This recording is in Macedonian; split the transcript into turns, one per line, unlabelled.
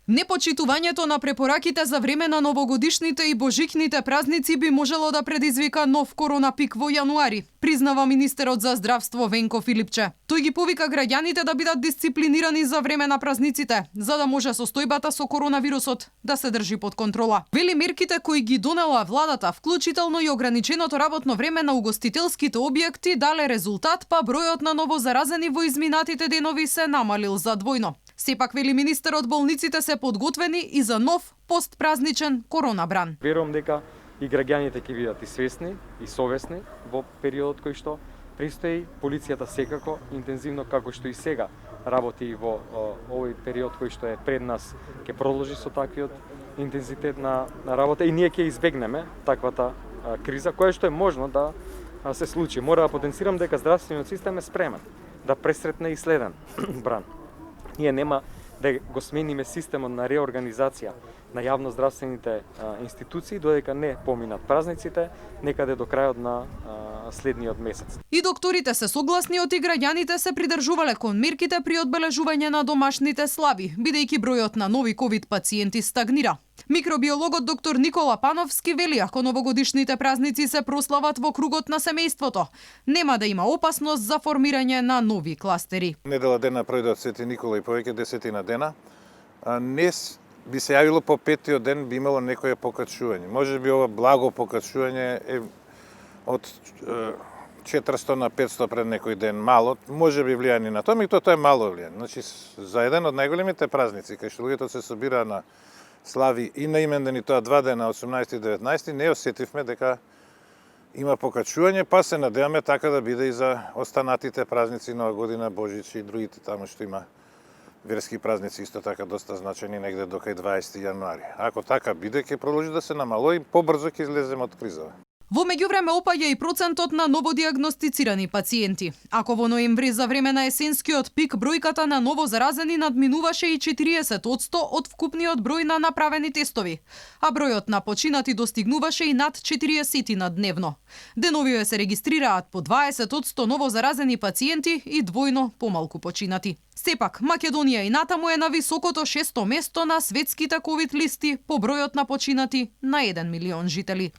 Непочитувањето на препораките за време на новогодишните и божичните празници би можело да предизвика нов коронапик во јануари, признава министерот за здравство Венко Филипче. Тој ги повика граѓаните да бидат дисциплинирани за време на празниците, за да може состојбата со коронавирусот да се држи под контрола. Вели мерките кои ги донела владата, вклучително и ограниченото работно време на угостителските објекти, дале резултат, па бројот на новозаразени во изминатите денови се намалил за двојно. Сепак, вели министерот, болниците се подготвени и за нов постпразничен коронабран.
Верувам дека и граѓаните ќе бидат и свесни и совесни во периодот кој што престои. Полицијата секако интензивно, како што и сега работи во овој период кој што е пред нас, ќе продолжи со таквиот интензитет на работа и ние ќе избегнеме таквата криза која што е можно да се случи. Мора да потенцирам дека здравствениот систем е спремен да пресретне и следен бран. Ние нема да го смениме системот на реорганизација на јавноздравствените институции додека не поминат празниците, некаде до крајот на следниот месец.
И докторите се согласни, и граѓаните се придржувале кон мерките при одбележување на домашните слави, бидејќи бројот на нови ковид пациенти стагнира. Микробиологот доктор Никола Пановски вели, ако новогодишните празници се прослават во кругот на семејството, нема да има опасност за формирање на нови кластери.
Недела дена пројдат Свети Никола и повеќе 10 дена. Би се јавило по 5-тиот ден, би имало некое покачување. Може би ова благо покачување е од 400 на 500 пред некој ден мало, може би влијани на тоа, и тоа е мало влијани. Значи, за еден од најголемите празници, кај што луѓето се собира на слави и на имендени тоа 2 дена, 18 и 19, не осетивме дека има покачување, па се надеваме така да биде и за останатите празници, Нова година, Божич и другите таму што има верски празници исто така доста значени негде до кај 20 јануари. Ако така биде, ќе продолжи да се намало и побрзо ќе излеземе од кризава.
Во меѓувреме опаѓа и процентот на новодиагностицирани пациенти. Ако во ноември за време на есенскиот пик бројката на новозаразени надминуваше и 40% од вкупниот број на направени тестови, а бројот на починати достигнуваше и над 40 на дневно. Деновиве се регистрираат по 20% новозаразени пациенти и двојно помалку починати. Сепак, Македонија и натаму е на високото 6-то место на светските ковид листи по бројот на починати на 1 милион жители.